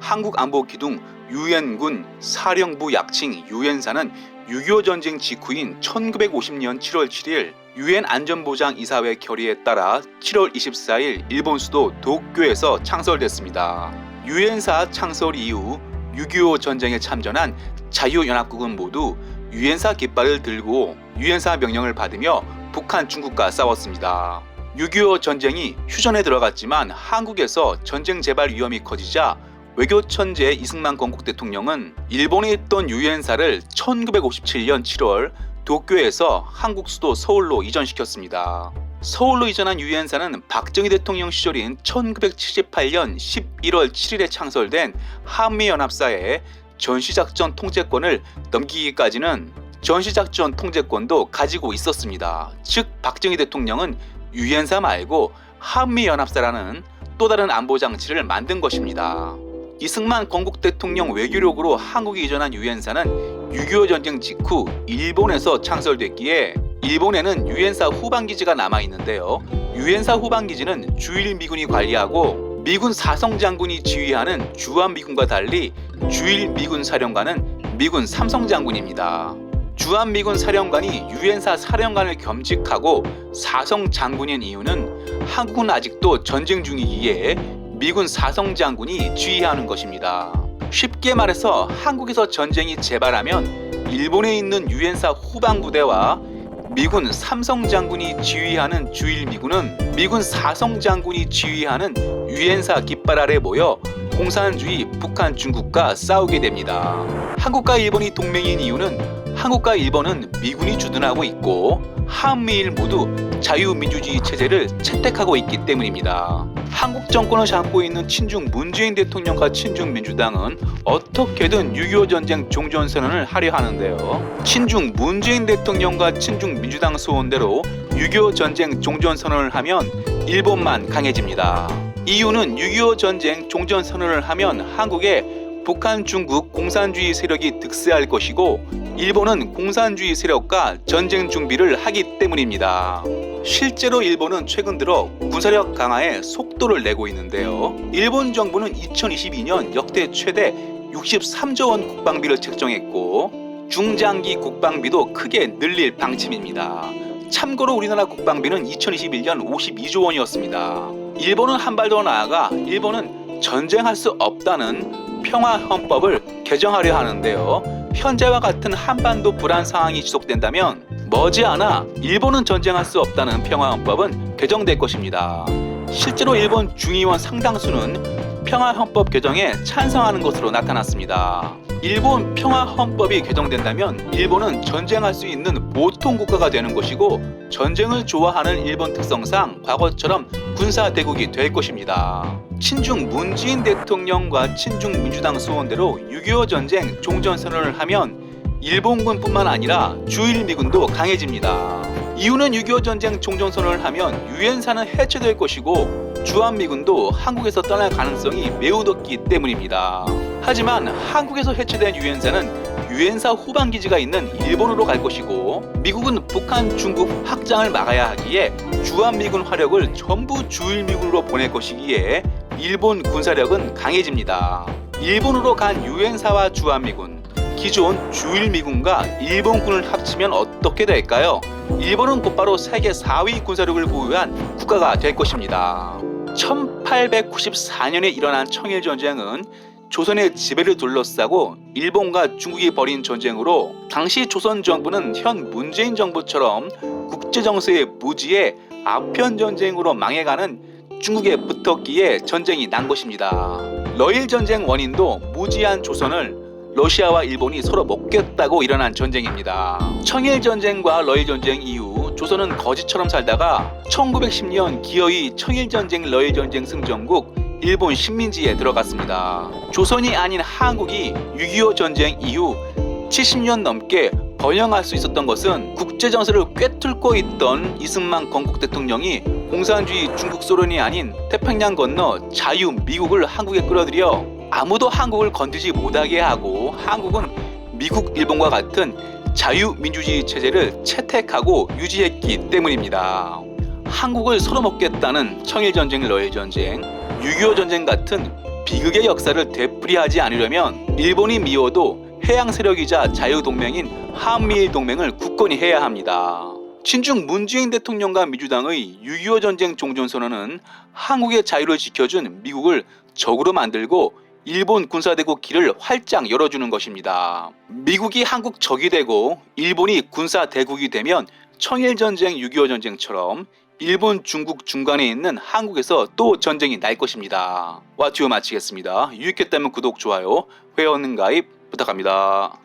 한국안보기둥 유엔군 사령부 약칭 유엔사는 6.25 전쟁 직후인 1950년 7월 7일 유엔 안전보장이사회 결의에 따라 7월 24일 일본 수도 도쿄에서 창설됐습니다. 유엔사 창설 이후 6.25 전쟁에 참전한 자유연합국은 모두 유엔사 깃발을 들고 유엔사 명령을 받으며 북한, 중국과 싸웠습니다. 6.25 전쟁이 휴전에 들어갔지만 한국에서 전쟁 재발 위험이 커지자 외교 천재 이승만 건국 대통령은 일본에 있던 유엔사를 1957년 7월 도쿄에서 한국 수도 서울로 이전시켰습니다. 서울로 이전한 유엔사는 박정희 대통령 시절인 1978년 11월 7일에 창설된 한미연합사에 전시작전 통제권을 넘기기까지는 전시작전 통제권도 가지고 있었습니다. 즉 박정희 대통령은 유엔사 말고 한미연합사라는 또 다른 안보장치를 만든 것입니다. 이승만 건국 대통령 외교력으로 한국이 이전한 유엔사는 6.25 전쟁 직후 일본에서 창설됐기에 일본에는 유엔사 후방기지가 남아있는데요. 유엔사 후방기지는 주일 미군이 관리하고 미군 사성장군이 지휘하는 주한미군과 달리 주일 미군 사령관은 미군 삼성장군입니다. 주한미군 사령관이 유엔사 사령관을 겸직하고 사성장군인 이유는 한국은 아직도 전쟁 중이기에 미군 사성장군이 지휘하는 것입니다. 쉽게 말해서 한국에서 전쟁이 재발하면 일본에 있는 유엔사 후방부대와 미군 삼성장군이 지휘하는 주일미군은 미군 사성장군이 지휘하는 유엔사 깃발 아래 모여 공산주의 북한, 중국과 싸우게 됩니다. 한국과 일본이 동맹인 이유는 한국과 일본은 미군이 주둔하고 있고 한미일 모두 자유민주주의 체제를 채택하고 있기 때문입니다. 한국 정권을 잡고 있는 친중 문재인 대통령과 친중 민주당은 어떻게든 6.25 전쟁 종전선언을 하려 하는데요. 친중 문재인 대통령과 친중 민주당 소원대로 6.25 전쟁 종전선언을 하면 일본만 강해집니다. 이유는 6.25 전쟁 종전선언을 하면 한국에 북한, 중국 공산주의 세력이 득세할 것이고 일본은 공산주의 세력과 전쟁 준비를 하기 때문입니다. 실제로 일본은 최근 들어 군사력 강화에 속도를 내고 있는데요. 일본 정부는 2022년 역대 최대 63조 원 국방비를 책정했고 중장기 국방비도 크게 늘릴 방침입니다. 참고로 우리나라 국방비는 2021년 52조 원이었습니다. 일본은 한 발 더 나아가 일본은 전쟁할 수 없다는 평화헌법을 개정하려 하는데요. 현재와 같은 한반도 불안 상황이 지속된다면 머지않아 일본은 전쟁할 수 없다는 평화헌법은 개정될 것입니다. 실제로 일본 중의원 상당수는 평화헌법 개정에 찬성하는 것으로 나타났습니다. 일본 평화헌법이 개정된다면 일본은 전쟁할 수 있는 보통 국가가 되는 것이고 전쟁을 좋아하는 일본 특성상 과거처럼 군사대국이 될 것입니다. 친중 문재인 대통령과 친중 민주당 소원대로 6.25 전쟁 종전선언을 하면 일본군뿐만 아니라 주일미군도 강해집니다. 이유는 6.25 전쟁 종전선언을 하면 유엔사는 해체될 것이고 주한미군도 한국에서 떠날 가능성이 매우 높기 때문입니다. 하지만 한국에서 해체된 유엔사는 유엔사 후방기지가 있는 일본으로 갈 것이고 미국은 북한, 중국 확장을 막아야 하기에 주한미군 화력을 전부 주일미군으로 보낼 것이기에 일본 군사력은 강해집니다. 일본으로 간 유엔사와 주한미군, 기존 주일미군과 일본군을 합치면 어떻게 될까요? 일본은 곧바로 세계 4위 군사력을 보유한 국가가 될 것입니다. 1894년에 일어난 청일전쟁은 조선의 지배를 둘러싸고 일본과 중국이 벌인 전쟁으로 당시 조선 정부는 현 문재인 정부처럼 국제정세의 무지에 아편전쟁으로 망해가는 중국에 붙었기에 전쟁이 난 것입니다. 러일 전쟁 원인도 무지한 조선을 러시아와 일본이 서로 먹겠다고 일어난 전쟁입니다. 청일전쟁과 러일전쟁 이후 조선은 거지처럼 살다가 1910년 기어이 청일전쟁, 러일전쟁 승전국 일본 식민지에 들어갔습니다. 조선이 아닌 한국이 6.25 전쟁 이후 70년 넘게 번영할 수 있었던 것은 국제정세를 꿰뚫고 있던 이승만 건국 대통령이 공산주의 중국 소련이 아닌 태평양 건너 자유 미국을 한국에 끌어들여 아무도 한국을 건드지 못하게 하고 한국은 미국, 일본과 같은 자유민주주의 체제를 채택하고 유지했기 때문입니다. 한국을 서로 먹겠다는 청일전쟁, 러일전쟁, 6.25 전쟁 같은 비극의 역사를 되풀이하지 않으려면 일본이 미워도 해양 세력이자 자유동맹인 한미일 동맹을 굳건히 해야 합니다. 친중 문재인 대통령과 민주당의 6.25 전쟁 종전선언은 한국의 자유를 지켜준 미국을 적으로 만들고 일본 군사대국 길을 활짝 열어주는 것입니다. 미국이 한국 적이 되고 일본이 군사대국이 되면 청일전쟁 6.25 전쟁처럼 일본, 중국 중간에 있는 한국에서 또 전쟁이 날 것입니다. 와튜브 마치겠습니다. 유익했다면 구독, 좋아요, 회원 가입 부탁합니다.